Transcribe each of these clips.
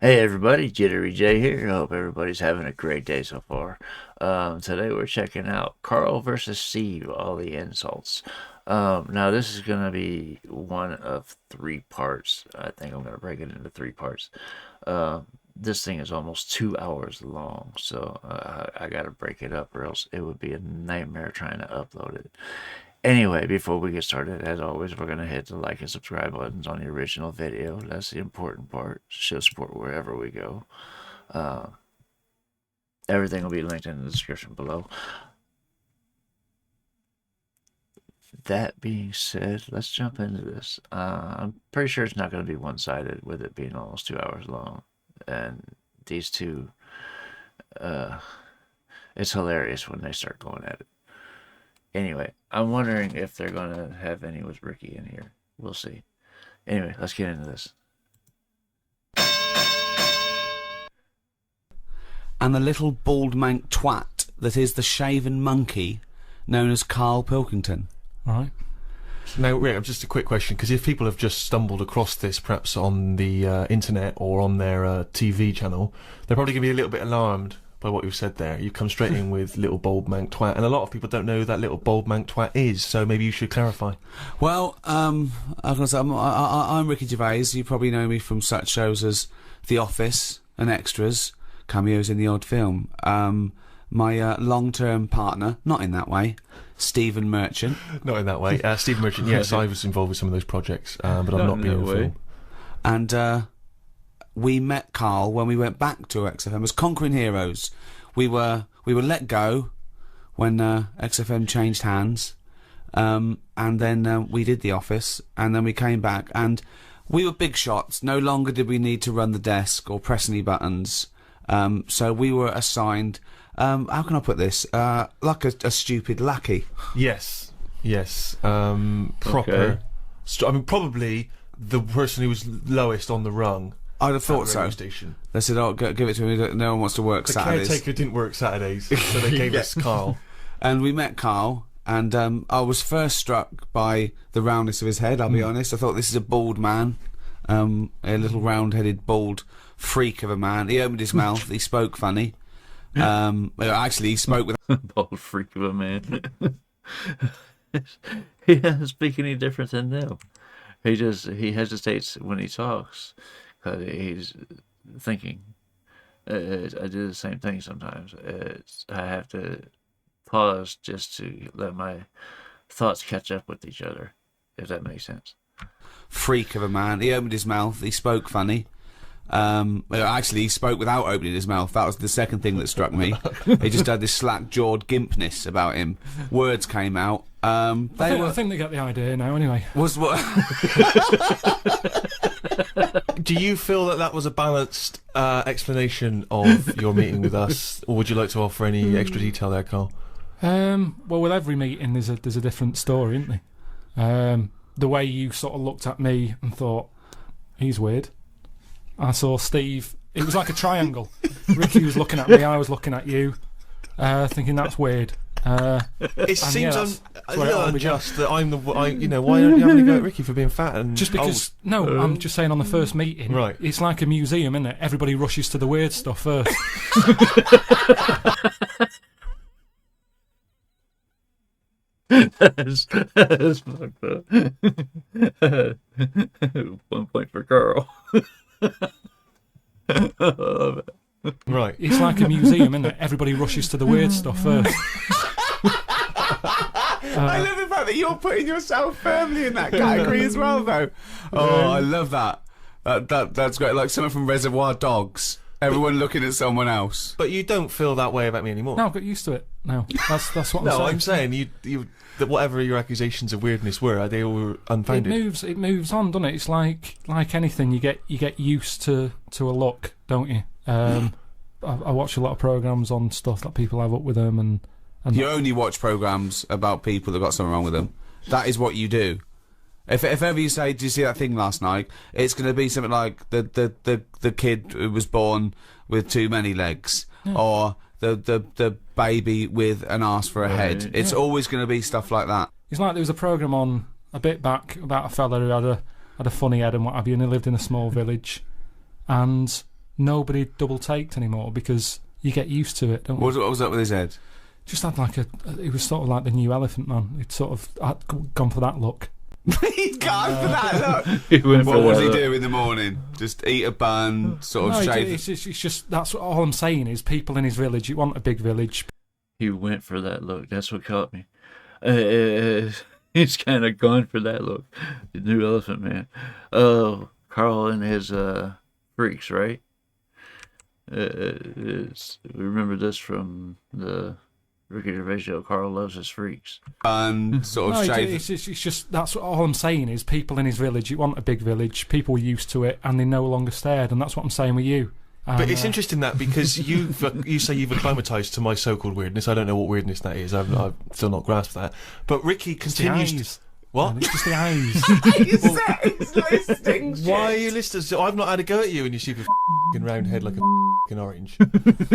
Hey everybody, JitteryJay here. I hope everybody's having a great day so far. Today we're checking out Karl versus Steve, all the insults. Now this is going to be one of three parts. I think I'm going to break it into three parts. This thing is almost 2 hours long, so I got to break it up or else it would be a nightmare trying to upload it. Anyway, before we get started, as always, we're going to hit the like and subscribe buttons on the original video. That's the important part. Show support wherever we go. Everything will be linked in the description below. That being said, let's jump into this. I'm pretty sure it's not going to be one-sided with it being almost 2 hours long. And these two, it's hilarious when they start going at it. Anyway, I'm wondering if they're going to have any with Ricky in here. We'll see. Anyway, let's get into this. And the little bald mank twat that is the shaven monkey known as Karl Pilkington. All right. Now, Rick, just a quick question, because if people have just stumbled across this, perhaps on the internet or on their TV channel, they're probably going to be a little bit alarmed by what you've said there. You've come straight in with little bald mank twat, and a lot of people don't know who that little bald mank twat is, so maybe you should clarify. Well, I was gonna say, I'm Ricky Gervais. You probably know me from such shows as The Office and Extras, cameos in the odd film. My long-term partner, not in that way, Stephen Merchant. Not in that way. Stephen Merchant, yes, I was involved with some of those projects, but I've not been in film. And we met Karl when we went back to XFM as Conquering Heroes. We were let go when XFM changed hands, and then we did The Office, and then we came back, and we were big shots. No longer did we need to run the desk or press any buttons, so we were assigned, how can I put this, like a stupid lackey. Yes, proper. Okay. I mean, probably the person who was lowest on the rung. I'd have thought so. Station. They said, "Oh, give it to me. No one wants to work Saturdays." The caretaker didn't work Saturdays, so they gave us Karl. And we met Karl, and I was first struck by the roundness of his head. I'll be honest. I thought, this is a bald man, a little round-headed bald freak of a man. He opened his mouth. He spoke funny. Actually, he spoke with Bald freak of a man. He doesn't speak any different than them. He hesitates when he talks. He's thinking. I do the same thing sometimes. I have to pause just to let my thoughts catch up with each other, if that makes sense. freak of a man. He opened his mouth. He spoke funny. Actually, he spoke without opening his mouth. That was the second thing that struck me. He just had this slack-jawed gimpness about him. Words came out. I think they get the idea now, anyway. Was what? Do you feel that that was a balanced explanation of your meeting with us, or would you like to offer any extra detail there, Karl? Well, with every meeting, there's a different story, isn't there? The way you sort of looked at me and thought, he's weird. I saw Steve. It was like a triangle. Ricky was looking at me, I was looking at you, thinking that's weird. It seems a little unjust that I'm the why aren't you having a go at Ricky for being fat and just because old? No, I'm just saying on the first meeting, right? It's like a museum, isn't it? Everybody rushes to the weird stuff first. That's fucked up. 1 point for Karl. I love it. Right. It's like a museum, isn't it? Everybody rushes to the weird stuff first. I love the fact that you're putting yourself firmly in that category as well, though. Oh, I love that. That's great. Like someone from Reservoir Dogs. Everyone looking at someone else. But you don't feel that way about me anymore. No, I've got used to it now. That's what I'm saying. No, I'm saying that whatever your accusations of weirdness were, they all were unfounded. It moves on, doesn't it? It's like anything. You get used to a look, don't you? I watch a lot of programs on stuff that people have up with them, and you only watch programs about people that got something wrong with them. That is what you do. If ever you say, "Did you see that thing last night?" It's going to be something like the kid who was born with too many legs, or the baby with an arse for a head. It's always going to be stuff like that. It's like there was a program on a bit back about a fella who had a funny head and what have you, and he lived in a small village, and nobody double taked anymore because you get used to it, don't you? What was up with his head? Just had like it was sort of like the new Elephant Man. He'd sort of gone for that look. He'd gone for that look. He went for What was that he look. do in the morning? Just eat a bun, sort of No, shave. it's just that's all I'm saying is people in his village. You want a big village. He went for that look. That's what caught me. He's kind of gone for that look. The new Elephant Man. Oh, Karl and his freaks, right? We remember this from the Ricky Gervais show. Karl loves his freaks. Bun, sort of No, shave. it's just that's all I'm saying is people in his village. You want a big village. People were used to it, and they no longer stared. And that's what I'm saying with you. But it's interesting that because you say you've acclimatised to my so-called weirdness. I don't know what weirdness that is. I've still not grasped that. But Ricky continues. Eyes. What? It's just the eyes. He's listening. Why are you listening? So I've not had a go at you and your super round head like a orange,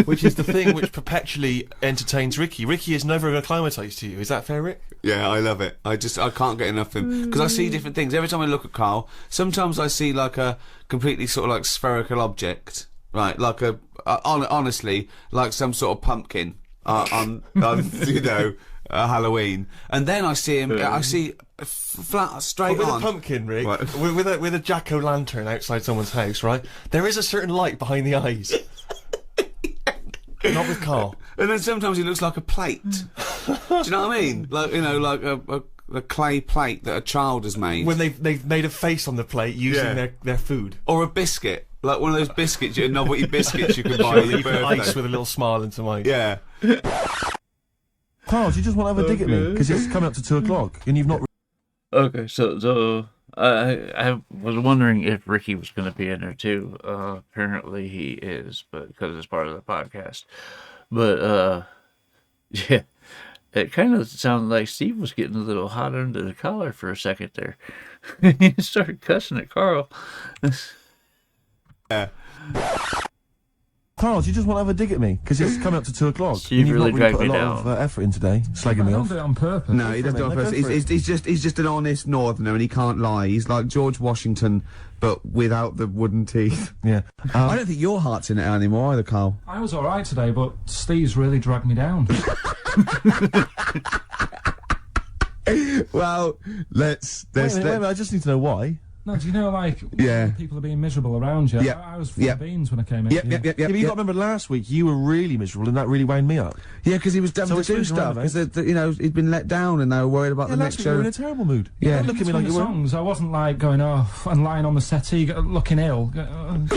which is the thing which perpetually entertains Ricky. Ricky is never acclimatised to you. Is that fair, Rick? Yeah, I love it. I can't get enough of him because I see different things every time I look at Karl. Sometimes I see like a completely sort of like spherical object, right? Like honestly, like some sort of pumpkin on you know Halloween, and then I see him. I see flat straight with on a pumpkin, Rick, What? with a jack-o'-lantern outside someone's house, right? There is a certain light behind the eyes. Not with Karl. And then sometimes he looks like a plate. Do you know what I mean? Like, you know, like a clay plate that a child has made. When they've made a face on the plate using Yeah. their food. Or a biscuit. Like one of those biscuits, novelty biscuits you can buy at your You can birthday. ice with a little smile into mine. Yeah. Karl, do you just want to have a dig at me? Because it's coming up to 2 o'clock and you've not... Okay, so I was wondering if Ricky was going to be in there too. Apparently he is, but because it's part of the podcast. But yeah, it kind of sounded like Steve was getting a little hot under the collar for a second there. He started cussing at Karl. Yeah. Karl, do you just want to have a dig at me? Because it's coming up to 2 o'clock. Steve and you've really not really dragged put a me lot of down. effort in today, slagging me off. do it on purpose. No, he doesn't do it on Go purpose. for it. He's just an honest northerner and he can't lie. He's like George Washington, but without the wooden teeth. Yeah. I don't think your heart's in it anymore either, Karl. I was all right today, but Steve's really dragged me down. Well, let's Wait a minute, I just need to know why. No, do you know, like, Yeah. people are being miserable around you? Yeah. I was full Yeah. of beans when I came in. Yep. Yeah, but you got to remember last week you were really miserable and that really wound me up. Yeah, because he was done So to it's do moving stuff. around, Because, you know, he'd been let down and they were worried about Yeah, the last next week you were in show. a terrible mood. Yeah. Don't look at me like you the were. songs. I wasn't like going off and lying on the settee, looking ill. Talking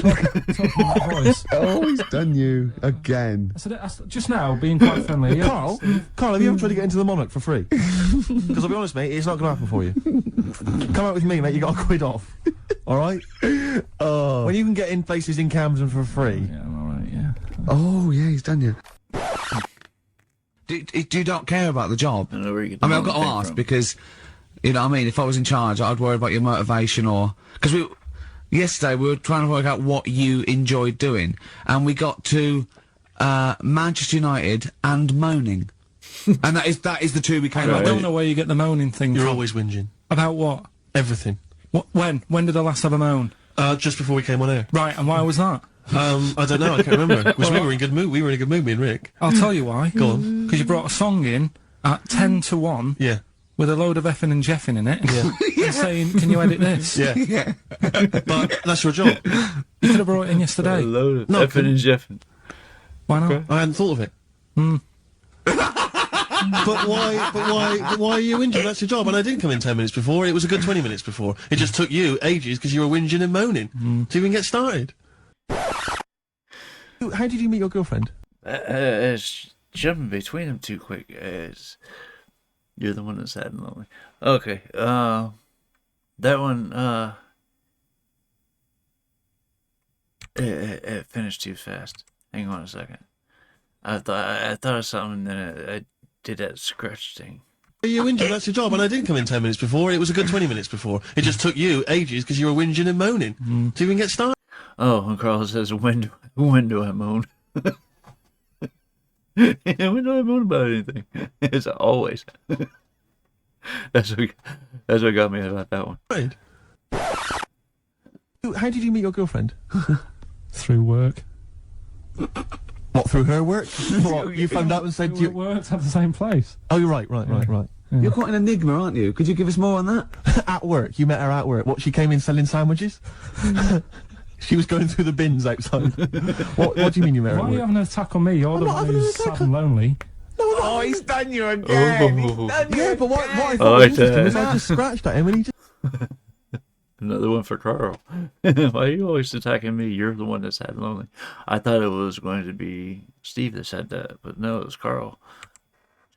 like voice. Oh, he's done you again. I said just now, being quite friendly. Yeah, Karl, have you ever tried to get into the Monarch for free? Because I'll be honest, mate, it's not going to happen for you. Come out with me, mate, you got a quid off. Alright? Oh. When you can get in places in Camden for free. Yeah, I'm all right. Yeah. Oh, yeah, he's done you. Do you not care about the job? I don't know where you get I the mean, I've got to money ask from. because, you know what I mean, if I was in charge, I'd worry about your motivation or... Because yesterday we were trying to work out what you enjoyed doing, and we got to Manchester United and moaning. And that is the two we came I up don't with. know where you get the moaning thing You're from. always whinging. About what? Everything. When? When did I last have a moan? Just before we came on air. Right, and why was that? I don't know, I can't remember. Because we were in good mood. We were in a good mood, me and Rick. I'll tell you why. Go on. Because you brought a song in at 10 to 1 Yeah. with a load of effing and jeffing in it. Yeah. And saying, can you edit this? Yeah. Yeah. But that's your job. You could have brought it in yesterday. Load of No, effing and jeffing. Why not? I hadn't thought of it. But why are you whinging? That's your job. And I didn't come in 10 minutes before. It was a good 20 minutes before. It just took you ages because you were whinging and moaning to even get started. How did you meet your girlfriend? It's jumping between them too quick. You're the one that's sad and lonely. Okay, that one, it finished too fast. Hang on a second. I thought of something, then I did that scratch thing. Are you whinging? That's your job. And I didn't come in 10 minutes before. It was a good 20 minutes before. It just took you ages because you were whinging and moaning to even get started. Oh, and Karl says, when do I moan? When do I moan about anything? It's always. That's what got me about that one. Right. How did you meet your girlfriend? Through work. What, through her work? What, you found out and said We worked at the same place. Oh, you're right. Yeah. You're quite an enigma, aren't you? Could you give us more on that? At work, you met her at work. What, she came in selling sandwiches? She was going through the bins outside. What do you mean you met her Why at are you work? having an attack on me? You're the not one having an who's attack sad and lonely. Oh, he's done you again. He's done you Yeah, but what I Oh, thought was I interesting was did. I just scratched at him and he just... Another one for Karl. Why are you always attacking me? You're the one that's sad and lonely. I thought it was going to be Steve that said that, but no, it was Karl.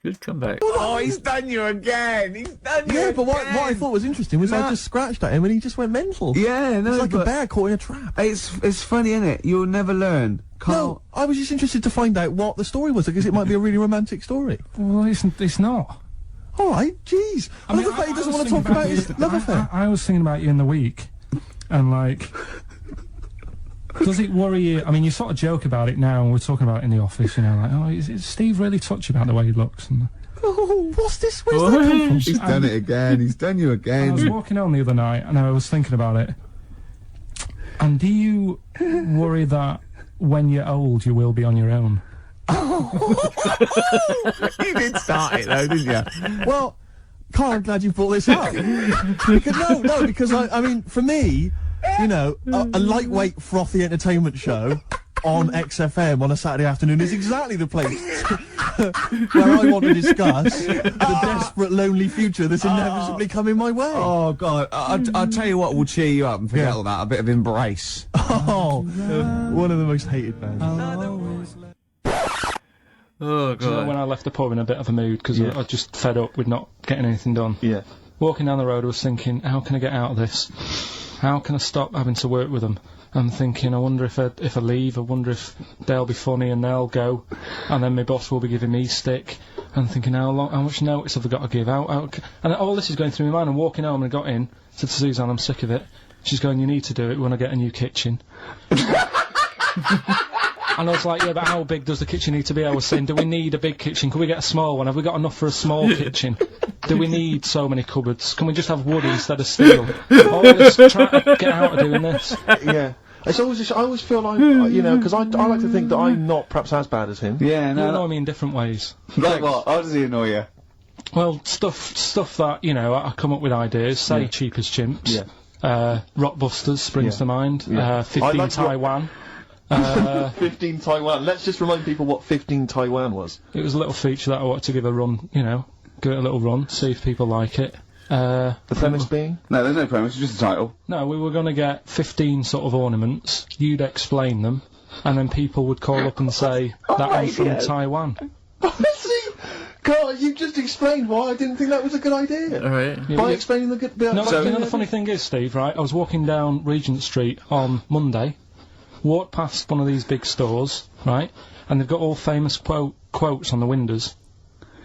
Good comeback. Oh, he's done you again. He's done you Yeah, again. but what I thought was interesting was I just scratched at him and he just went mental. Yeah, no, It's like a but bear caught in a trap. it's funny, innit? You'll never learn. Carl. No, I was just interested to find out what the story was, because it might be a really romantic story. Well, it's not. All right, jeez. I love the fact he doesn't was want to thinking talk about his you- love affair. I was thinking about you in the week, and like, does it worry you? I mean, you sort of joke about it now, and we're talking about it in the office, you know, like, oh, is Steve really touchy about the way he looks? And Oh, what's this? Where's that come from? He's done it again. He's done you I was again. walking home the other night, and I was thinking about it. And do you worry that when you're old, you will be on your own? You did start it though, didn't you? Well, Karl, I'm glad you brought this up. because I mean, for me, you know, a lightweight, frothy entertainment show on XFM on a Saturday afternoon is exactly the place where I want to discuss the desperate, lonely future that's inevitably coming my way. Oh God! I'll tell you what will cheer you up and forget all that. A bit of embrace. Oh, one of the most hated bands. Oh, Do you know God. when I left the pub in a bit of a mood because Yeah. I was just fed up with not getting anything done? Yeah. Walking down the road, I was thinking, how can I get out of this? How can I stop having to work with them? I'm thinking, I wonder if I leave, I wonder if they'll be funny and they'll go, and then my boss will be giving me stick. I'm thinking, how much notice have I got to give out? And all this is going through my mind. I'm walking home and I got in, said to Suzanne, I'm sick of it. She's going, you need to do it when I get a new kitchen. And I was like, yeah, but how big does the kitchen need to be? I was saying, do we need a big kitchen? Can we get a small one? Have we got enough for a small kitchen? Do we need so many cupboards? Can we just have wood instead of steel? All this, trying to get out of doing this. Yeah. It's always just, I always feel like, you know, because I like to think that I'm not perhaps as bad as him. Yeah, You no. annoy me in different ways. Like what? How does he annoy you? Well, stuff that, you know, I come up with ideas, say Cheap as Chimps. Yeah. Rockbusters springs Yeah. to mind. Yeah. 15 I like Taiwan. 15 Taiwan. Let's just remind people what 15 Taiwan was. It was a little feature that I wanted to give a run, you know, give it a little run, see if people like it. The premise being? No, there's no premise. It's just a title. No, we were going to get 15 sort of ornaments, you'd explain them, and then people would call up and say, that one's from Taiwan. See? Carl, you just explained why I didn't think that was a good idea. All right. Yeah, By yeah. explaining the good bit. No, you know the funny thing is, Steve, right, I was walking down Regent Street on Monday, walked past one of these big stores, right, and they've got all famous quotes on the windows,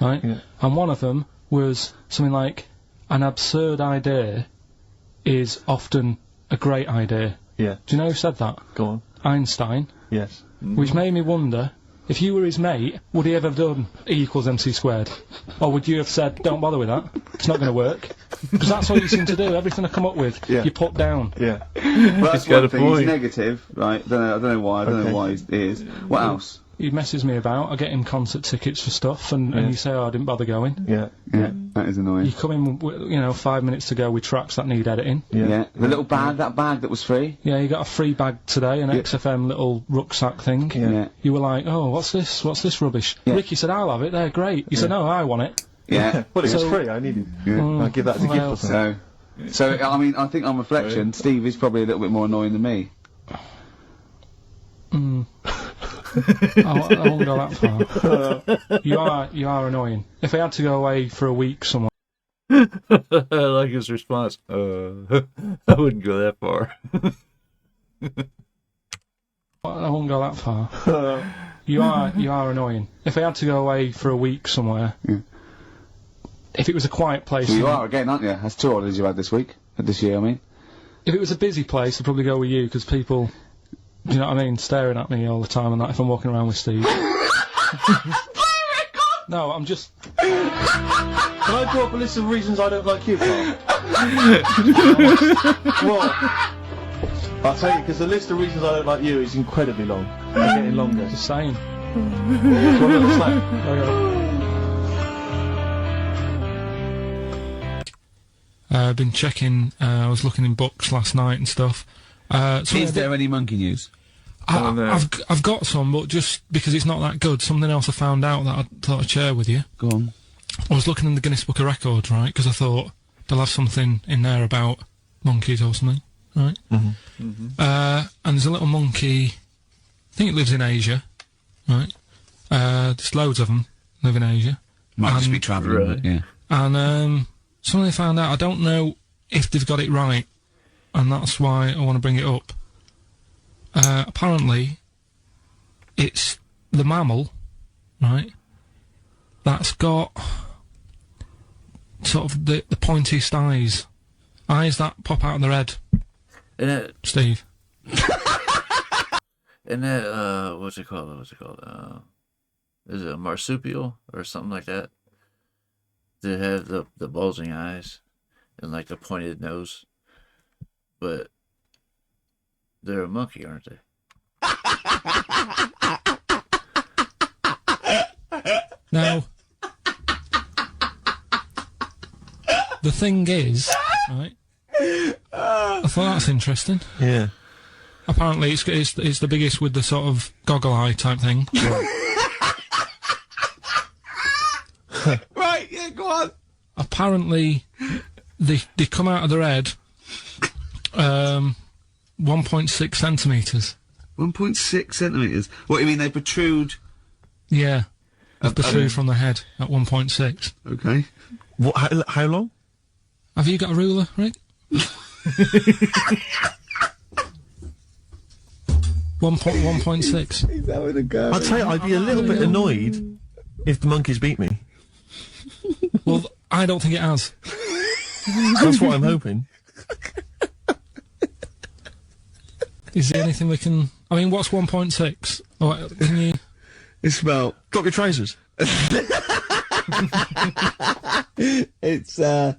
right, Yeah. and one of them was something like, an absurd idea is often a great idea. Yeah. Do you know who said that? Go on. Einstein. Yes. Which made me wonder, if you were his mate, would he ever have done E equals MC squared? Or would you have said, don't bother with that, it's not going to work? Because that's what you seem to do, everything I come up with, Yeah. you put down. Yeah. Well, that's got one a thing. He's point. negative, right? I don't know why. I don't know why he is. What else? He messes me about, I get him concert tickets for stuff, and you say, oh, I didn't bother going. Yeah. Yeah, that is You annoying. come in, you know, 5 minutes to go with tracks that need editing. Yeah. The little bag, that bag that was free. Yeah, you got a free bag today, an XFM little rucksack thing. Yeah. You were like, oh, what's this rubbish? Yeah. Ricky said, I'll have it, they're great. You said, no, I want it. Yeah. Well, it was So- free. I needed. Yeah. I'll give that as a gift or something. So, I mean, I think on reflection, Steve is probably a little bit more annoying than me. I won't go that far. You are annoying. If I had to go away for a week somewhere, I like his response. I wouldn't go that far. I won't go that far. You are annoying. If I had to go away for a week somewhere, if it was a quiet place, So you are again, aren't you? That's two holidays you had this week, this year, I mean. if it was a busy place, I'd probably go with you because people, do you know what I mean, staring at me all the time and that if I'm walking around with Steve. No, I'm just. Can I draw up a list of reasons I don't like you, Carl? What? I'll tell you, because the list of reasons I don't like you is incredibly long. It's getting longer. Just saying. I've been checking. I was looking in books last night and stuff. Is there any monkey news? I've got some, but just because it's not that good, something else I found out that I thought I'd share with you. Go on. I was looking in the Guinness Book of Records, right? Because I thought they'll have something in there about monkeys or something, right? And there's a little monkey. I think it lives in Asia, right? There's loads of them live in Asia. Might just be travelling, but yeah. And something they found out. I don't know if they've got it right, and that's why I want to bring it up. Apparently, it's the mammal, right, that's got sort of the pointiest eyes that pop out of their head. Steve. And that, what's it called? Is it a marsupial or something like that? They have the bulging eyes and like the pointed nose, but they're a monkey, aren't they? Now, the thing is, right? I thought that's interesting. Yeah. Apparently, it's the biggest with the sort of goggle eye type thing. Right, yeah, go on. Apparently, they come out of their head 1.6 centimetres. 1.6 centimetres? What, you mean they protrude? Yeah. They protrude from the head at 1.6. Okay. What? How long? Have you got a ruler, Rick? 1.6. He's having a go. I'll tell you, I'd be a little bit annoyed if the monkeys beat me. Well, I don't think it has. That's what I'm hoping. Is there anything we can... I mean, what's 1.6? Oh, can you... It's about... Drop your trousers. It's, about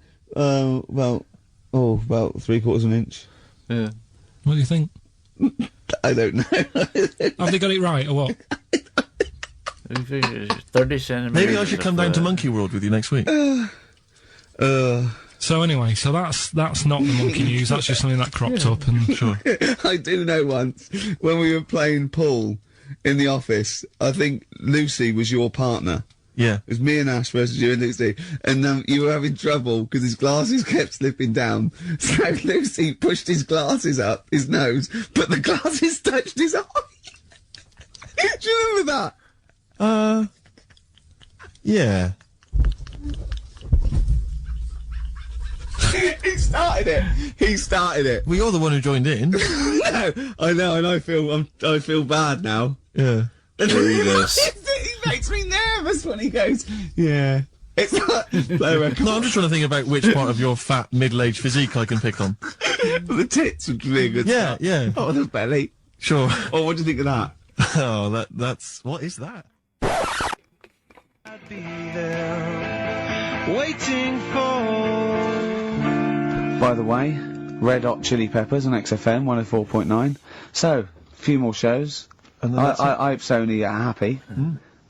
3/4 of an inch. Yeah. What do you think? I don't know. Have they got it right, or what? 30 centimeters. Maybe I should come down to Monkey World with you next week. So anyway, so that's not the monkey news, that's just something that cropped up and... Sure. I do know once, when we were playing pool in the office, I think Lucy was your partner. Yeah. It was me and Ash versus you and Lucy, and you were having trouble because his glasses kept slipping down. So Lucy pushed his glasses up his nose, but the glasses touched his eye. Do you remember that? Yeah. He started it. Well, you're the one who joined in. No, I know, and I feel bad now. Yeah. He makes me nervous when he goes, yeah. It's like, play a record. No, I'm just trying to think about which part of your fat, middle-aged physique I can pick on. The tits would be a good Yeah, start. yeah. Oh, the belly. Sure. Oh, what do you think of that? Oh, that's... What is that? I'd be there, waiting for... By the way, Red Hot Chili Peppers on XFM 104.9. So, a few more shows. And then I that's it. hope Sony are happy.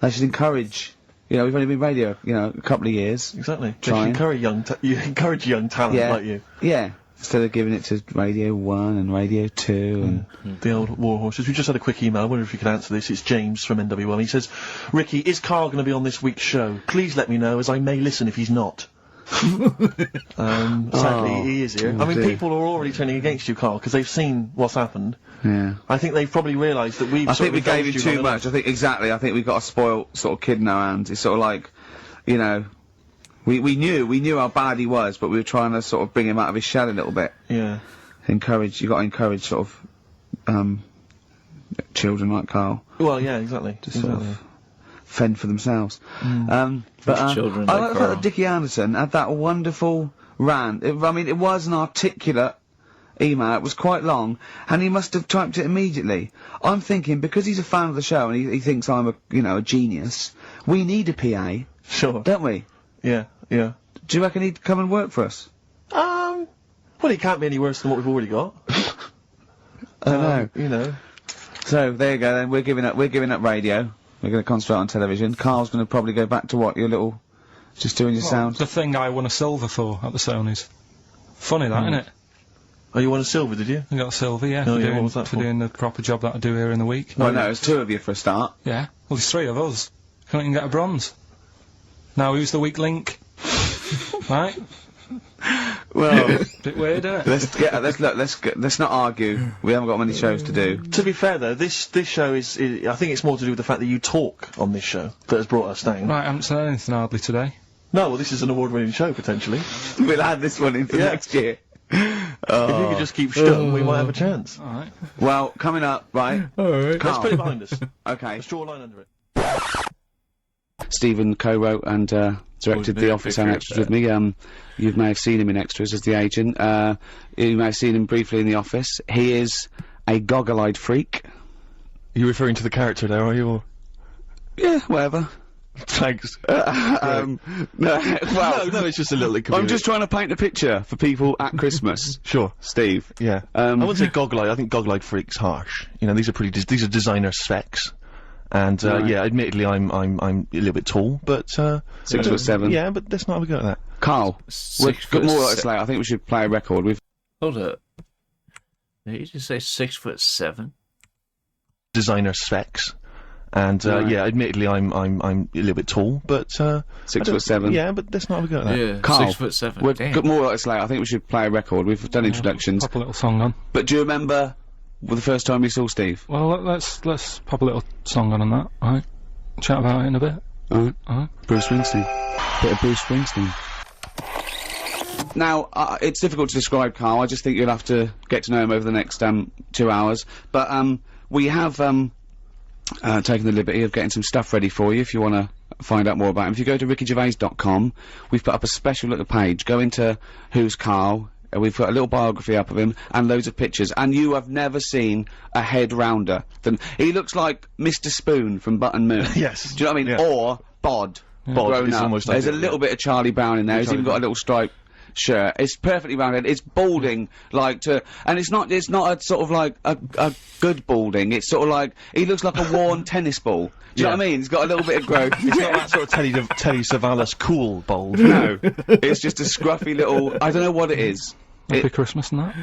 They should encourage, we've only been radio, a couple of years. Exactly. Trying. You encourage young talent Yeah. like you. Yeah. Instead of giving it to Radio 1 and Radio 2 and... The old war horses. We just had a quick email. I wonder if you could answer this. It's James from NW1. He says, Ricky, is Karl going to be on this week's show? Please let me know, as I may listen if he's not. Sadly, he is here. I mean, dear. people are already turning against you, Karl, because they've seen what's happened. Yeah. I think they've probably realised that we've I sort think of we gave him indulged you too long much. I think we've got a spoiled sort of kid in our hands. It's sort of like, we knew how bad he was, but we were trying to sort of bring him out of his shell a little bit. enough. You got to encourage sort of, children like Karl Yeah. Well, yeah, exactly. to sort of fend for themselves. Children I like like Karl. that Dickie Anderson had that wonderful rant. It was an articulate email. It was quite long, and he must have typed it immediately. I'm thinking, because he's a fan of the show and he thinks I'm a genius, we need a PA, Sure. don't we? Yeah, yeah. Do you reckon he'd come and work for us? Well, it can't be any worse than what we've already got. know. You know. So there you go. Then we're giving up radio. We're going to concentrate on television. Carl's going to probably go back to what your little, just doing your sound. The thing I won a silver for at the Sony's. Funny that, isn't it? Oh, you won a silver, did you? I got a silver, yeah. Oh, for yeah, doing, what was that for for? doing the proper job that I do here in the week. Well, no, it's 2 of you for a start. Yeah. Well, there's 3 of us. Couldn't even get a bronze. Now who's the weak link? Right? Well, Bit weird, isn't it? let's not argue. We haven't got many shows to do. To be fair though, this show is I think it's more to do with the fact that you talk on this show that has brought us down. Right, I haven't said anything hardly today. No, well this is an award-winning show potentially. We'll add this one in for next year. If you could just keep stum, we might have a chance. Alright. Well, coming up, right? Let's Carl. put it behind us. Okay. Let's draw a line under it. Stephen co-wrote and directed Oh, The big Office picture and of Extras with me. You may have seen him in Extras as the agent. You may have seen him briefly in The Office. He is a goggle-eyed freak. Are you referring to the character there, are you? Or? Yeah, whatever. Thanks. No, well, No, it's just a little I'm just trying to paint a picture for people at Christmas. Sure. Steve. Yeah. I wouldn't say goggle-eyed. I think goggle-eyed freak's harsh. You know, these are these are designer specs. And, Right. yeah, admittedly I'm a little bit tall, but, 6'7". Yeah, but let's not have a go at that. Carl, we've 6 got foot more se- later. I think we should play a record. Hold up. Did you just say 6'7"? Designer specs. And, Right. yeah, admittedly I'm a little bit tall, but, 6'7". Yeah, but let's not have a go at that. Yeah, Carl, 6'7". we've Damn. got more later. I think we should play a record. We've done introductions. Pop a little song on. But do you remember the first time you saw Steve? Well, let's pop a little song on that, alright? Chat about it in a bit. Alright. Bruce Springsteen. Bit of Bruce Springsteen. Now, it's difficult to describe Carl. I just think you'll have to get to know him over the next 2 hours. But we have taken the liberty of getting some stuff ready for you if you want to find out more about him. If you go to rickygervais.com, we've put up a special little page. Go into Who's Carl. We've got a little biography up of him and loads of pictures, and you have never seen a head rounder than he looks like Mr. Spoon from Button Moon. Yes. Do you know what I mean? Yeah. Or Bod. Bod Grown is up. almost There's a identical, little yeah. bit of Charlie Brown in there. He's even got a little striped shirt. It's perfectly rounded. It's balding and it's not a sort of like a good balding. It's sort of like he looks like a worn tennis ball. Do you know what I mean? He's got a little bit of growth. It's not that sort of Telly Savalas cool bald. No, it's just a scruffy little. I don't know what it is. Happy Christmas and that.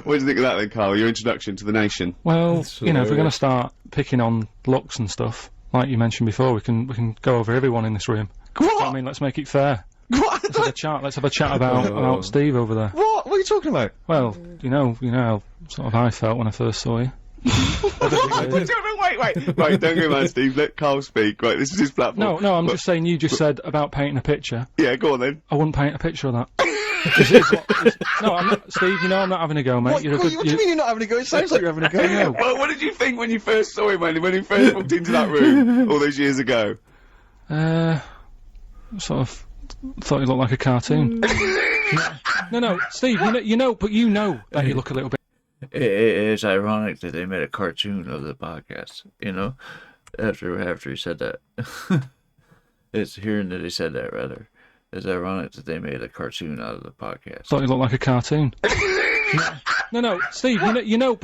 What do you think of that then, Carl? Your introduction to the nation. Well, you know, if we're going to start picking on looks and stuff, like you mentioned before, we can go over everyone in this room. What? I mean, let's make it fair. What? Let's have a chat about Steve over there. What? What are you talking about? Well, you know how sort of I felt when I first saw you. Wait, don't go mad, Steve. Let Carl speak. Right, this is his platform. No, I'm just saying you just said about painting a picture. Yeah, go on then. I wouldn't paint a picture of that. No, I'm not, Steve, you know I'm not having a go, mate. What do you mean you're not having a go? It sounds like you're having a go now. Well, what did you think when you first saw him, when he first walked into that room all those years ago? Sort of thought he looked like a cartoon. No, Steve, you know that you look a little bit. It is ironic that they made a cartoon of the podcast, you know, after he said that. It's hearing that he said that, rather. It's ironic that they made a cartoon out of the podcast. Thought he looked like a cartoon. No, Steve, you know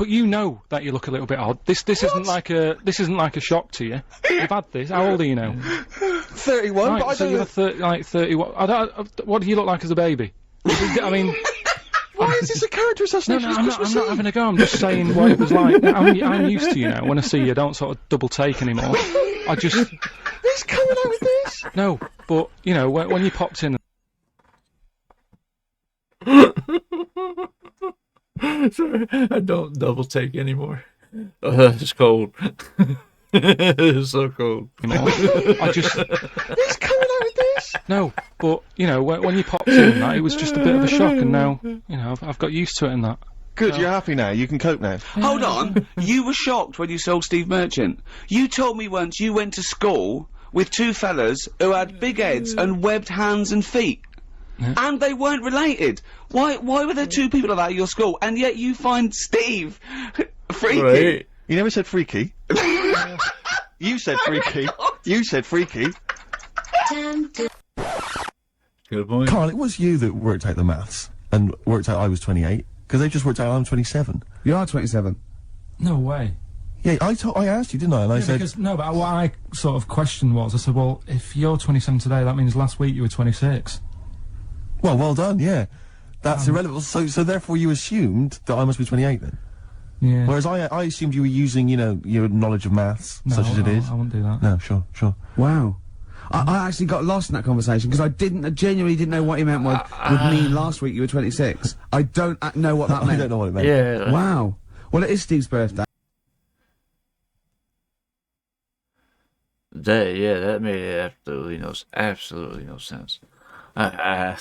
that you look a little bit odd. This isn't like a shock to you. You've had this. How old are you now? 31, Right, but I so don't you're know. 31. What do you look like as a baby? I mean, Why is this a character no, assassination? I'm not having a go. I'm just saying what it was like. I'm used to, you know, when I see you, I don't sort of double take anymore. I just He's coming out with this. no, but you know, when you popped in. Sorry, I don't double take anymore. It's cold. It's so cold. I just He's coming out with this. no, but you know, when you popped in, that it was just a bit of a shock, and now you know I've got used to it and that. Good, you're happy now. You can cope now. Hold on. You were shocked when you saw Steve Merchant. You told me once you went to school with 2 fellas who had big heads and webbed hands and feet. Yeah. And they weren't related. Why were there 2 people like that at your school, and yet you find Steve freaky? Right? You never said freaky. You said freaky. You said freaky. Good point. Karl, it was you that worked out the maths and worked out I was 28. Because they just worked out I'm 27. You are 27. No way. Yeah, I asked you, didn't I? And I said... Because, no, but what I sort of questioned was, I said, well, if you're 27 today, that means last week you were 26. Well done, yeah. That's irrelevant. So therefore you assumed that I must be 28 then? Yeah. Whereas I assumed you were using, you know, your knowledge of maths, No, such as it is. I wouldn't do that. No, sure. Wow. I actually got lost in that conversation because I genuinely didn't know what he meant would mean last week you were 26. I don't know what that meant. I don't know what it meant. Yeah. Wow. Well, it is Steve's birthday. That made absolutely no sense. I'm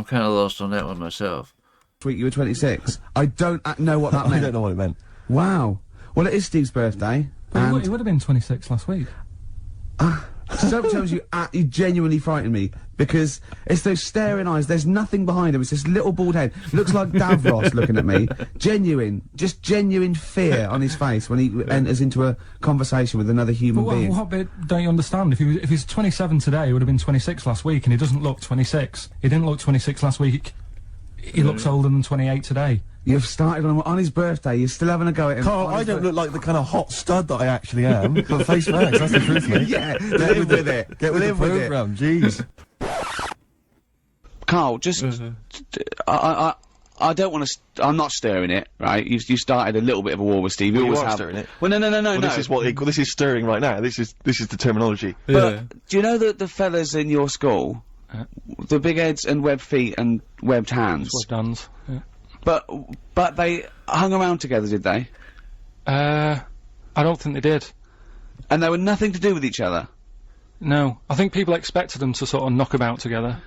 kind of lost on that one myself. Last week you were 26. I don't know what that meant. I don't know what it meant. Wow. Well, it is Steve's birthday. But he would have been 26 last week. Sometimes you genuinely frighten me because it's those staring eyes. There's nothing behind him. It's this little bald head. Looks like Davros looking at me. Genuine fear on his face when he enters into a conversation with another human being. What bit don't you understand? If he's 27 today, he would have been 26 last week, and he doesn't look 26. He didn't look 26 last week. He looks older than 28 today. You've started on his birthday. You're still having a go at him. Carl, I don't look like the kind of hot stud that I actually am. But face facts, that's the truth, mate. Yeah, live with it. Get with the programme, jeez. Carl, just I don't want to. I'm not stirring it, right? You started a little bit of a war with Steve. You are stirring it. Well, no. Well, this is stirring right now. This is the terminology. But do you know that the fellas in your school, the big heads and webbed feet and webbed hands, Webbed hands. Yeah. But they hung around together, did they? I don't think they did. And they were nothing to do with each other. No, I think people expected them to sort of knock about together,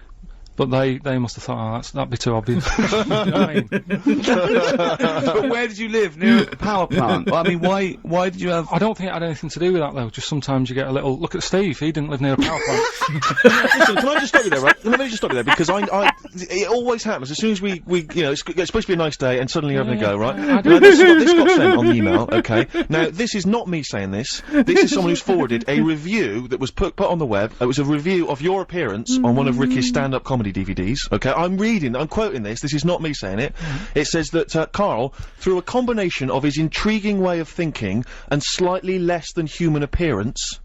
but they must have thought, oh, that'd be too obvious. You know what I mean? But where did you live? Near a power plant? Well, I mean, why did you have... I don't think it had anything to do with that, though. Just sometimes you get a little... Look at Steve, he didn't live near a power plant. Listen, can I just stop you there, right? Let me just stop you there, because it always happens. As soon as we you know, it's supposed to be a nice day, and suddenly you're having a go, right? Now, this got sent on the email, okay? Now, this is not me saying this. This is someone who's forwarded a review that was put on the web. It was a review of your appearance on one of Ricky's stand-up comedy DVDs, okay? I'm quoting this. This is not me saying it. It says that, Karl, through a combination of his intriguing way of thinking and slightly less than human appearance,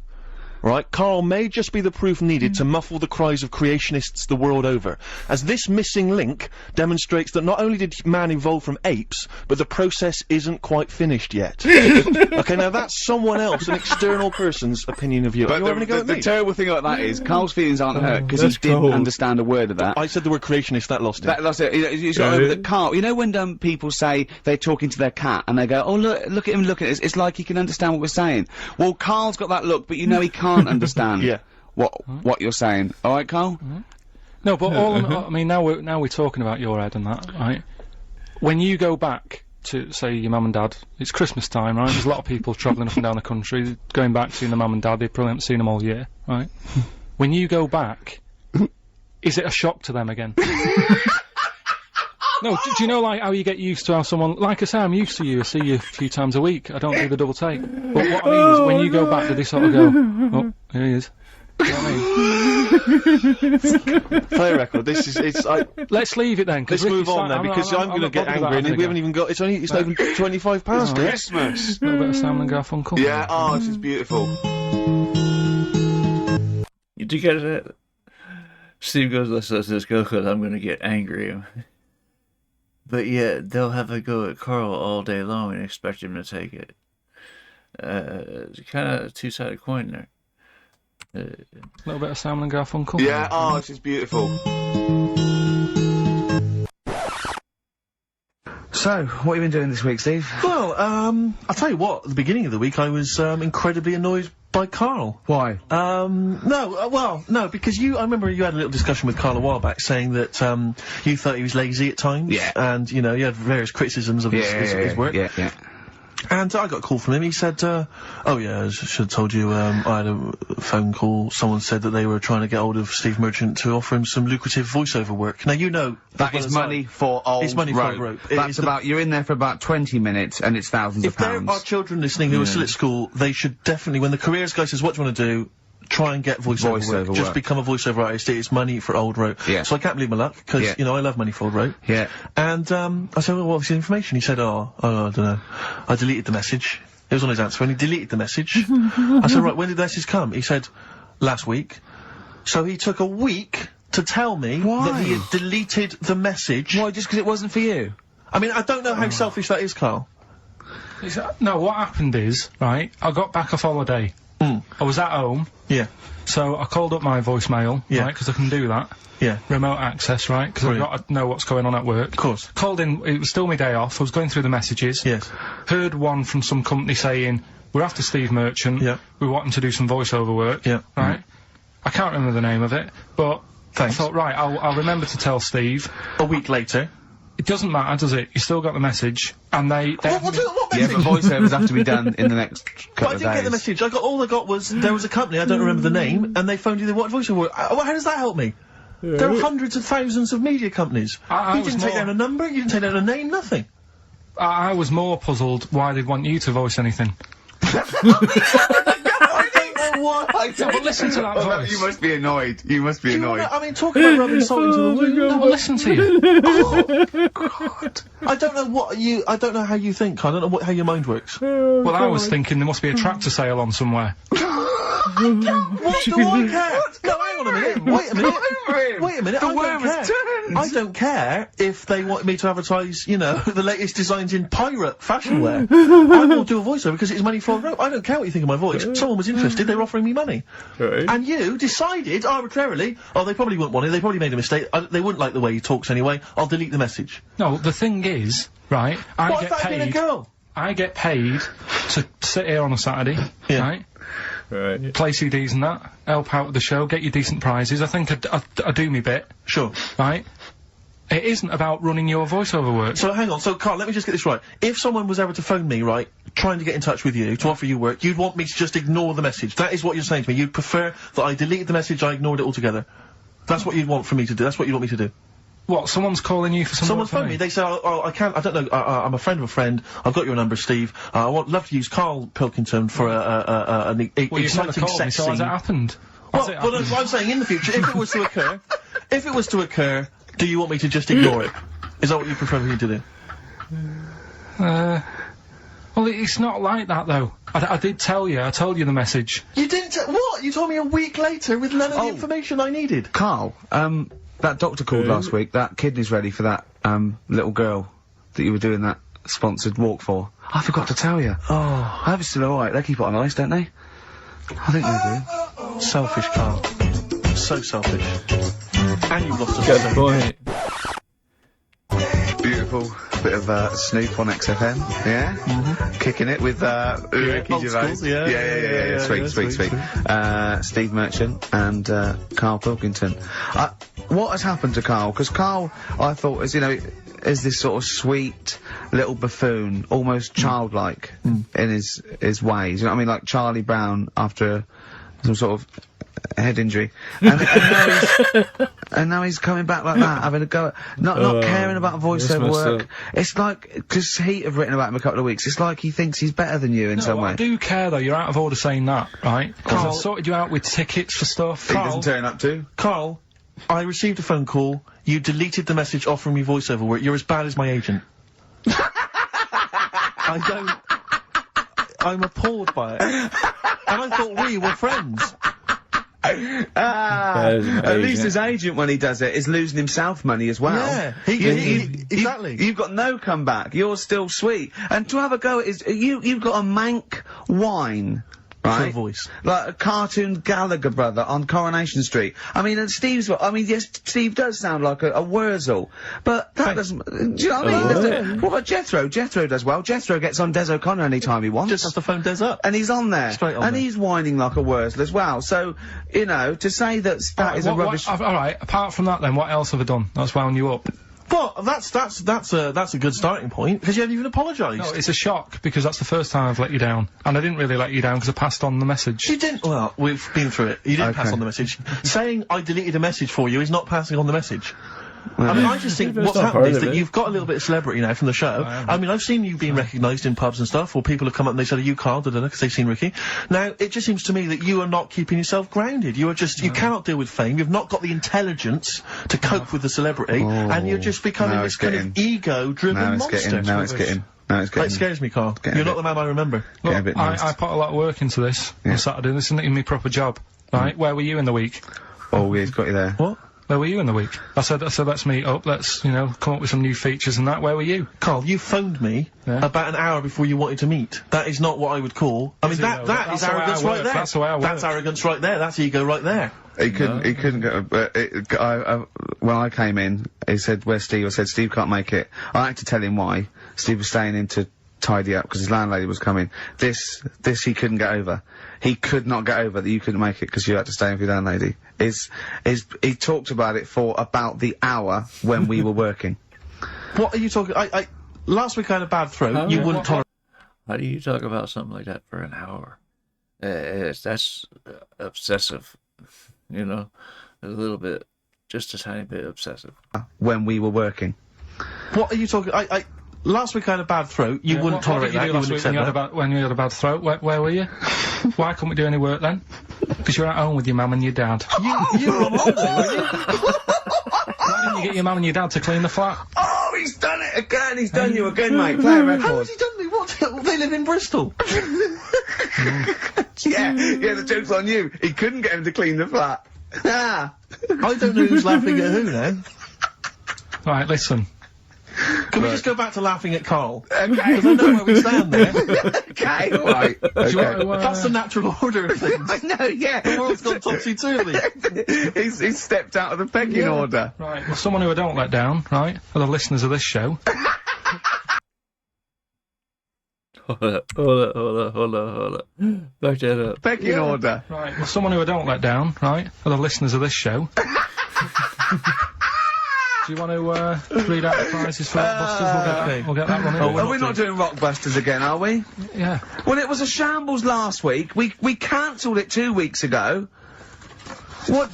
right, Karl may just be the proof needed to muffle the cries of creationists the world over, as this missing link demonstrates that not only did man evolve from apes, but the process isn't quite finished yet. Okay, now that's someone else, an external person's opinion of you. But the terrible thing about that is, Carl's feelings aren't hurt, because he didn't understand a word of that. I said the word creationist, that lost him. That's it. Carl, you know when people say they're talking to their cat, and they go, oh look at him, look at it, it's like he can understand what we're saying. Well, Carl's got that look, but you know he can't understand what you're saying. All right, Karl? No, but I mean, now we're talking about your head and that, right? When you go back to, say, your mum and dad, it's Christmas time, right? There's a lot of people travelling up and down the country, going back, seeing the mum and dad, they probably haven't seen them all year, right? When you go back, is it a shock to them again? No, do you know, like, how you get used to how someone... Like I say, I'm used to you. I see you a few times a week. I don't do the double take. But what I mean is, when you go back, do they sort of go, oh, here he is. You know what I mean? Play a record. Let's leave it then. Let's move on then, because I'm going to get angry, and we haven't even got... It's not even 25 past it. Christmas! A little bit of Simon and Garfunkel. Yeah, oh, this is beautiful. You do get it? Steve goes, let's go, because I'm going to get angry. But yeah, they'll have a go at Karl all day long and expect him to take it. It's kind of a two-sided coin there. A little bit of Simon and Garfunkel. Yeah, oh, this is beautiful. So, what have you been doing this week, Steve? Well, I'll tell you what, at the beginning of the week I was incredibly annoyed by Karl. Why? No, because I remember you had a little discussion with Karl a while back saying that, you thought he was lazy at times. Yeah. And, you know, you had various criticisms of his work. Yeah. And I got a call from him. He said, oh yeah, I should have told you, I had a phone call. Someone said that they were trying to get hold of Steve Merchant to offer him some lucrative voiceover work. Now, you know... That is money for old It's money for old rope. That's you're in there for about 20 minutes and it's thousands of pounds. If there are children listening who are still at school, they should definitely, when the careers guy says, what do you want to do? try and get voiceover work. Just become a voiceover artist. It's money for old rope. Yeah. So I can't believe my luck, because, you know, I love money for old rope. Yeah. And, I said, well, what's the information? He said, I don't know. I deleted the message. It was on his answer phone. He deleted the message. I said, right, when did the message come? He said, last week. So he took a week to tell me that he had deleted the message. Why, just because it wasn't for you? I mean, I don't know how selfish that is, Karl. No, what happened is, right, I got back off holiday. I was at home. Yeah. So I called up my voicemail, right, because I can do that. Yeah. Remote access, right, because I've got to know what's going on at work. Of course. Called in, it was still my day off, I was going through the messages. Yes. Heard one from some company saying, we're after Steve Merchant. Yeah. We want him to do some voiceover work. Yeah. Right? I can't remember the name of it, but Thanks. I thought, right, I'll remember to tell Steve. A week later. It doesn't matter, does it? You still got the message, and they What message? Yeah, but voiceovers have to be done in the next couple I of didn't days. get the message. All I got was, there was a company, I don't remember the name, and they phoned you, they wanted voiceover work. How does that help me? There are hundreds of thousands of media companies. I You didn't take down a number, you didn't take down a name, nothing. I was more puzzled why they'd want you to voice anything. But listen to that voice. You must be annoyed. You must be annoyed. I mean, talk about rubbing salt into the wound. No, but listen to you. Oh, God. I don't know how you think. I don't know how your mind works. Well, I was thinking there must be a tractor sale on somewhere. What do I care? No, hang on a minute. Wait a minute. Wait a minute. I don't care. I don't care if they want me to advertise, you know, the latest designs in pirate fashion wear. I will do a voiceover because it's money for a rope. I don't care what you think of my voice. Someone was interested, they were offering me money. Right. And you decided arbitrarily, oh, they probably wouldn't want it, they probably made a mistake, they wouldn't like the way he talks anyway, I'll delete the message. No, the thing is, right, What if that had been a girl? I get paid to sit here on a Saturday, right? Right. Play CDs and that, help out with the show, get you decent prizes. I think I do me bit. Sure. Right? It isn't about running your voiceover work. So hang on, so Karl, let me just get this right. If someone was ever to phone me, right, trying to get in touch with you, to offer you work, you'd want me to just ignore the message. That is what you're saying to me. You'd prefer that I deleted the message, I ignored it altogether. That's what you'd want for me to do. That's what you want me to do. What, someone's calling you for some Someone's phoned me, they say, oh, I can't, I don't know, I'm a friend of a friend, I've got your number, Steve, I would love to use Karl Pilkington for an Well, you've never exciting called me, sex so has it scene. happened? Well, that's what I'm saying, in the future, if it was to occur, do you want me to just ignore it? Is that what you prefer me to do? Well, it's not like that, though. I did tell you, I told you the message. You didn't what? You told me a week later with none of the information I needed. Carl, that doctor called last week. That kidney's ready for that, little girl that you were doing that sponsored walk for. I forgot to tell you. Oh. I hope it's still alright. They keep it on ice, don't they? I think they do. Selfish, Karl. So selfish. And you've lost a Good point. Beautiful bit of Snoop on XFM, yeah? Kicking it with Ricky old Gervais. school, yeah. Sweet. Steve Merchant and Karl Pilkington. What has happened to Karl? Because Karl, I thought, is, you know, is this sort of sweet little buffoon, almost childlike in his ways. You know what I mean? Like Charlie Brown after some sort of head injury, and now he's coming back like that, having a go at not caring about voiceover work. It's like, because Heat have written about him a couple of weeks, it's like he thinks he's better than you in some way. I do care though, you're out of order saying that, right? Because I sorted you out with tickets for stuff. He doesn't turn up too. Karl, I received a phone call, you deleted the message offering me voiceover work, you're as bad as my agent. I'm appalled by it. And I thought we were friends. At least his agent, when he does it, is losing himself money as well. Yeah, exactly. You've got no comeback. You're still sweet. And to have a go at you've got a mank whine. Right? For a voice. Like a cartoon Gallagher brother on Coronation Street. I mean, and yes, Steve does sound like a Wurzel, but that doesn't, do you know what I mean? What about Jethro? Jethro does well. Jethro gets on Des O'Connor anytime he wants. Just has to phone Des up. And he's on there. Straight on and there. he's whining like a Wurzel as well. So, you know, to say that is a rubbish... Alright, apart from that then, what else have I done that's wound you up? Well, that's a good starting point, because you haven't even apologised. No, it's a shock, because that's the first time I've let you down. And I didn't really let you down, because I passed on the message. You didn't, well, we've been through it. You didn't pass on the message. Saying I deleted a message for you is not passing on the message. I mean, I just think That's what's not happened part is of that it. you've got a little bit of celebrity now from the show. I mean, I've seen you being recognised in pubs and stuff, or people have come up and they said, "Are you Karl?" Because they've seen Ricky. Now, it just seems to me that you are not keeping yourself grounded. You are just, you cannot deal with fame. You've not got the intelligence to cope with the celebrity, and you're just becoming this kind of ego-driven monster. Now it's getting. It scares me, Karl. You're not the man I remember. Getting a Look, bit I put a lot of work into this on Saturday. This isn't even my proper job, right? Where were you in the week? Oh, he's got you there. What? Where were you in the week? I said let's meet up, let's, you know, come up with some new features and that. Where were you? Karl, you phoned me about an hour before you wanted to meet. That is not what I would call. I mean, that is arrogance right there. That's the way I work. That's arrogance right there. That's ego right there. He couldn't go, when I came in, he said, "Where's Steve?" I said, "Steve can't make it." I had to tell him why. Steve was staying in to tidy up because his landlady was coming. This he couldn't get over. He could not get over that you couldn't make it because you had to stay in with your landlady. He talked about it for about the hour when we were working. What are you talking? Last week I had a bad throat. You wouldn't tolerate. How do you talk about something like that for an hour? That's obsessive, you know, a little bit, just a tiny bit obsessive. When we were working. What are you talking? Last week I had a bad throat. You wouldn't tolerate that. You wouldn't accept that. When you had a bad throat, where were you? Why couldn't we do any work then? Because you're at home with your mum and your dad. You were on holiday, weren't you? Why didn't you get your mum and your dad to clean the flat? Oh, he's done it again! He's done you again, mate. Play a record. How has he done me? What? They live in Bristol. Yeah, the joke's on you. He couldn't get him to clean the flat. I don't know who's laughing at who now. Right, listen. Can we just go back to laughing at Karl? Okay. Because I know where we stand there. Okay, alright. Okay. That's the natural order of things. I know, yeah. The world's gone topsy-turvy. He's stepped out of the pecking order. Right, well, someone who I don't let down, right, are the listeners of this show. Hold up. Back that up. Pecking order. Right, well, someone who I don't let down, right, are the listeners of this show. Do you want to read out the prizes for Rockbusters? We'll get that running. Are we not doing Rockbusters again, are we? Yeah. Well, it was a shambles last week. We cancelled it 2 weeks ago. What?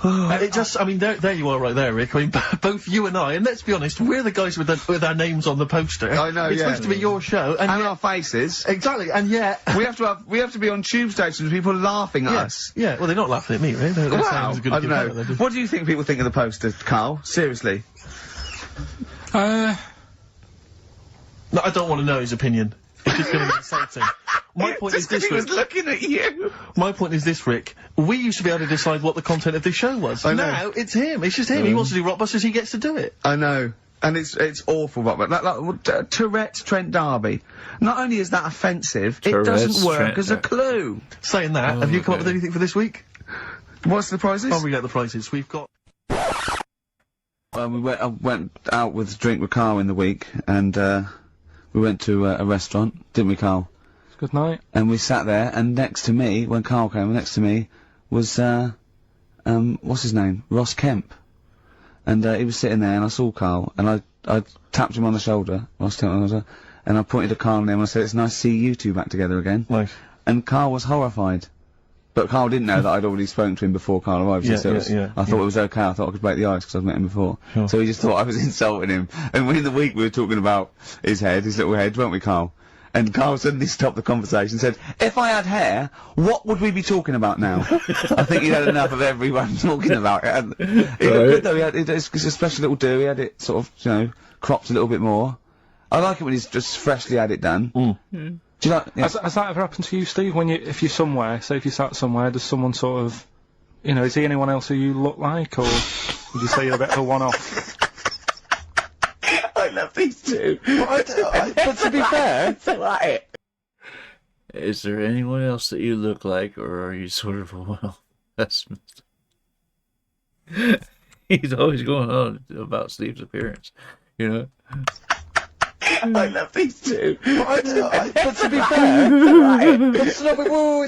It just, I mean, there you are right there, Rick. I mean, both you and I, and let's be honest, we're the guys with our names on the poster. I know, It's supposed to be your show, and our faces. Exactly, and yet... we have to be on tube stations with people laughing at us. Yeah, well, they're not laughing at me, right? They're saying it was a good I don't know. What do you think people think of the poster, Karl? Seriously? No, I don't want to know his opinion. It's just going to be insulting. My point is this, Rick. He was looking at you. My point is this, Rick. We used to be able to decide what the content of this show was. I know. Now, it's him. It's just him. He wants to do Rockbusters, he gets to do it. I know. And it's awful, Robert. Like Tourette's Trent D'Arby. Not only is that offensive, it doesn't work as a clue. Saying that, have you come up with anything for this week? What's the prizes? I'll read out the prizes. We've got... I went out with a drink with Karl in the week, and we went to a restaurant, didn't we, Karl? Good night. And we sat there, and next to me, when Karl came, next to me was, what's his name? Ross Kemp. And he was sitting there, and I saw Karl, and I tapped him on the shoulder, Ross Kemp on the shoulder, and I pointed to Karl and him, and I said, "It's nice to see you two back together again." Nice. And Karl was horrified. But Karl didn't know that I'd already spoken to him before Karl arrived. I thought it was okay. I thought I could break the ice because I'd met him before. Sure. So he just thought I was insulting him. And in the week we were talking about his little head, weren't we, Karl? And Karl suddenly stopped the conversation and said, "If I had hair, what would we be talking about now?" I think he'd had enough of everyone talking about it. And it looked good though. It's a special little do. He had it sort of, you know, cropped a little bit more. I like it when he's just freshly had it done. Mm. Do you like? Yeah. Has that ever happened to you, Steve? If you're somewhere, say if you sat somewhere, does someone sort of, you know, is he anyone else who you look like, or would you say you're a bit of a one-off? I love these two. But to be fair... I like it. Is there anyone else that you look like, or are you sort of a one-off pessimist? He's always going on about Steve's appearance, you know? I love these two. But to be fair...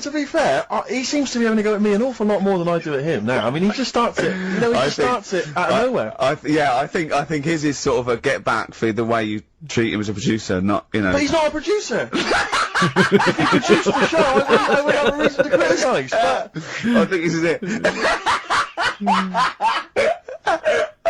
to be fair, he seems to be having a go at me an awful lot more than I do at him now. I mean, he just starts it, you know, starts it out of nowhere. I think his is sort of a get back for the way you treat him as a producer, not, you know... But he's not a producer! If he produced the show, I would have a reason to criticise, but... I think this is it.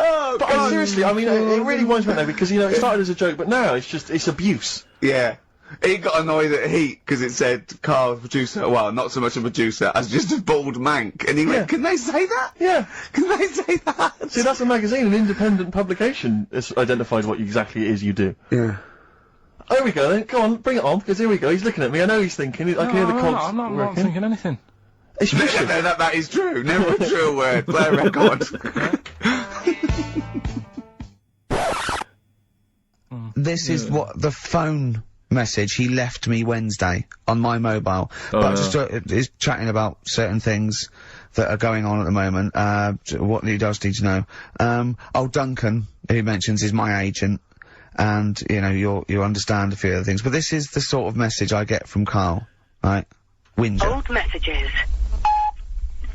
Oh, seriously, I mean, it really winds me up though, because, you know, it started as a joke, but now it's abuse. Yeah. He got annoyed at Heat because it said Karl, producer, well, not so much a producer as just a bald mank. And he went, can they say that? Yeah. Can they say that? See, that's a magazine, an independent publication has identified what exactly it is you do. Yeah. Oh, here we go then. Come on, bring it on, because here we go. He's looking at me. I know he's thinking. I can hear the cogs I'm not working. thinking anything. It's No, that is true. Never a true word. Play a record. This is what the phone message he left me Wednesday on my mobile. But just is chatting about certain things that are going on at the moment. What he does need to know. Duncan, who mentions, is my agent, and you know you understand a few other things. But this is the sort of message I get from Karl, right? Whinger. Old messages.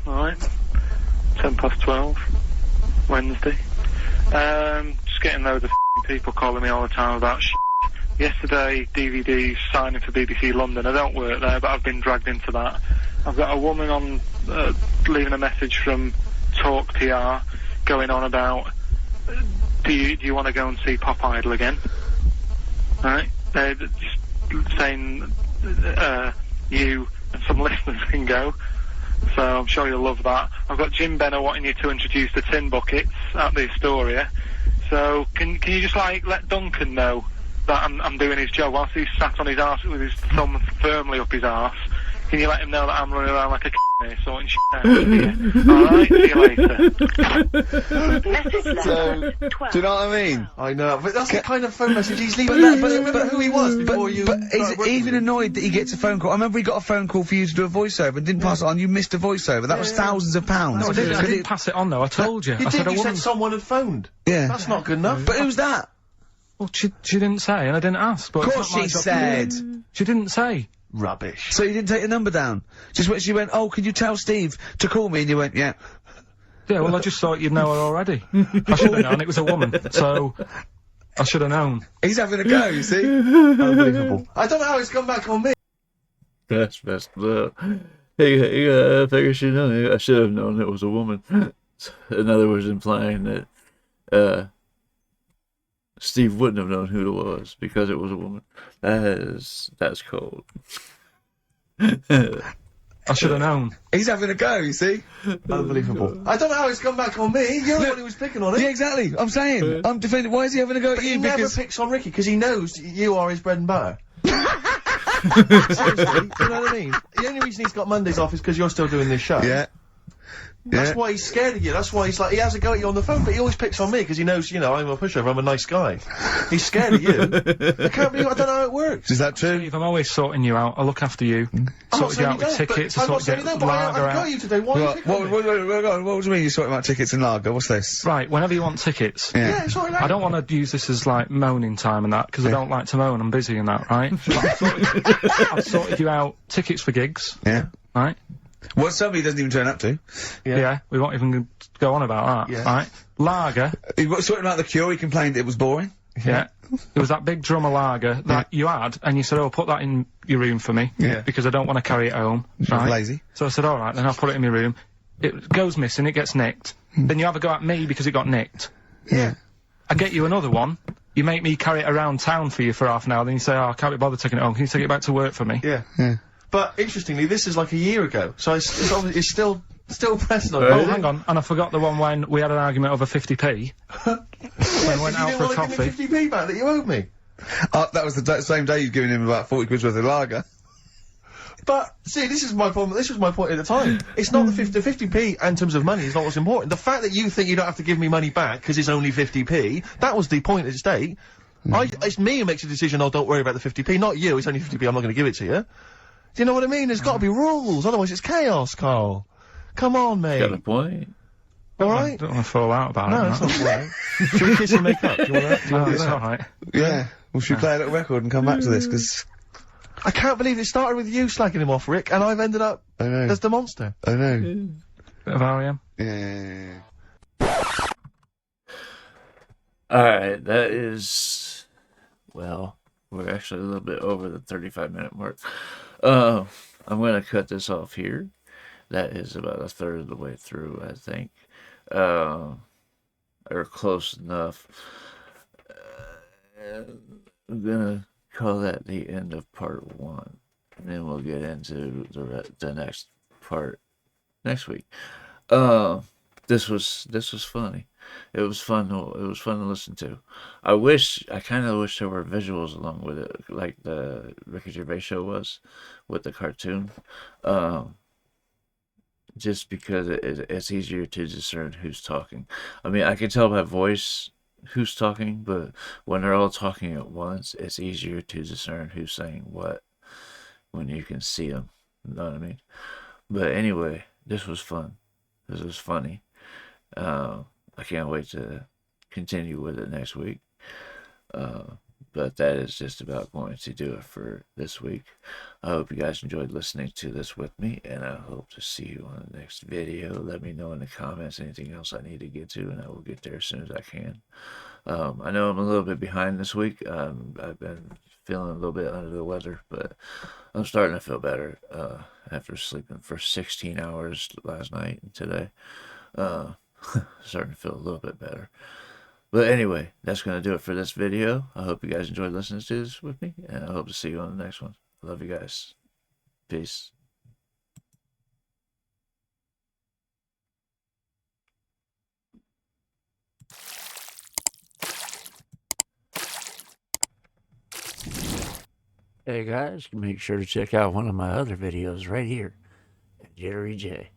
Alright. 12:10, Wednesday. Just getting loads of people calling me all the time about Yesterday, DVD's signing for BBC London. I don't work there, but I've been dragged into that. I've got a woman on, leaving a message from Talk PR, going on about, do you want to go and see Pop Idol again? Right? They're just saying, you and some listeners can go. So I'm sure you'll love that. I've got Jim Benner wanting you to introduce the tin buckets at the Astoria. So can you just like let Duncan know that I'm doing his job whilst he's sat on his arse with his thumb firmly up his arse? Can you let him know that I'm running around like a here sorting shit out here? Alright, see you later. Message So, do you know what I mean? I know, but that's the kind of phone message he's leaving. But remember who he was before you. But he's even annoyed that he gets a phone call. I remember he got a phone call for you to do a voiceover and didn't pass it on. You missed a voiceover. That was thousands of pounds. No, I didn't pass it on though. I told you. You I said did. a You woman. said someone had phoned. Yeah. That's not good enough. But who's that? Well, she didn't say, and I didn't ask. But Of it's course not my she job. said. She didn't say. Rubbish. So you didn't take the number down? Just when she went, oh, can you tell Steve to call me? And you went, yeah. Yeah, well, I just thought you'd know her already. I should have known it was a woman, so I should have known. He's having a go, you see? Unbelievable. I don't know how it's come back on me. That's messed up. Hey, I figured you know. I should have known it was a woman. In other words, implying that Steve wouldn't have known who it was because it was a woman. That's cold. I should have known. He's having a go, you see? Unbelievable. I don't know how it's come back on me. You're the one who was picking on it. Yeah, exactly. I'm saying. I'm defending. Why is he having a go at But you? he never Because picks on Ricky because he knows you are his bread and butter. Seriously, do you know what I mean? The only reason he's got Mondays off is because you're still doing this show. yeah. That's why he's scared of you. That's why he's like, he has a go at you on the phone, but he always picks on me because he knows, you know, I'm a pushover, I'm a nice guy. He's scared of you. I can't believe, I don't know how it works. Is that true? Steve, I'm always sorting you out. I look after you. I'm not Sorted you saying out with don't, but tickets. I I'm not sorted saying you you out don't, with but lager I've got out. you today. Why are you picking on me? What do you mean you're sorting about tickets and lager? What's this? Right, whenever you want tickets. Yeah, it's alright. I don't want to use this as like moaning time and that because I don't like to moan. I'm busy and that, right? But I've sorted you out tickets for gigs, Yeah. right? What somebody doesn't even turn up to. Yeah, we won't even go on about that, Yeah. right? Lager, He was sorting out the Cure, he complained it was boring. yeah. It was that big drum of lager that you had, and you said, "Oh, put that in your room for me, Yeah. because I don't want to carry it home." Right? Lazy. So I said, "All right, then I'll put it in my room." It goes missing, it gets nicked. Then you have a go at me because it got nicked. Yeah. I get you another one. You make me carry it around town for you for half an hour. Then you say, "Oh, I can't be bothered taking it home. Can you take it back to work for me?" Yeah. Yeah. But interestingly, this is like a year ago, so it's obviously, it's still pressing on Oh, you. hang on, and I forgot the one when we had an argument over 50p. When we went out You for a didn't want coffee. to give me 50p back that you owed me. That was the same day you'd given him about 40 quid worth of lager. But, see, this is my problem, this was my point at the time. It's not the 50p in terms of money is not what's important. The fact that you think you don't have to give me money back because it's only 50p, that was the point at stake. It's me who makes a decision, oh, don't worry about the 50p, not you, it's only 50p, I'm not gonna give it to you. Do you know what I mean? There's gotta be rules, otherwise it's chaos, Karl. Come on, mate. Got a point. Alright? Don't want to fall out about No, it. it's not right. Should we kiss and make up? Do you wanna do It's that? alright. Yeah. Well, should we play a little record and come back to this? Because I can't believe it started with you slagging him off, Rick, and I've ended up I know. as the monster. I know. Bit of R.E.M. Yeah. Alright, that is... Well, we're actually a little bit over the 35-minute mark. I'm going to cut this off here. That is about a third of the way through, I think. or close enough. I'm gonna call that the end of part 1, and then we'll get into the next part next week. This was funny. It was fun. It was fun to listen to. I kind of wish there were visuals along with it, like the Ricky Gervais show was, with the cartoon. Just because it's easier to discern who's talking. I mean, I can tell by voice who's talking, but when they're all talking at once, it's easier to discern who's saying what when you can see them. You know what I mean? But anyway, this was fun. This was funny. I can't wait to continue with it next week. But that is just about going to do it for this week. I hope you guys enjoyed listening to this with me, and I hope to see you on the next video. Let me know in the comments anything else I need to get to, and I will get there as soon as I can. I know I'm a little bit behind this week. I've been feeling a little bit under the weather, but I'm starting to feel better after sleeping for 16 hours last night and today. Starting to feel a little bit better. But anyway, that's going to do it for this video. I hope you guys enjoyed listening to this with me, and I hope to see you on the next one. I love you guys. Peace. Hey guys, make sure to check out one of my other videos right here at JitteryJay.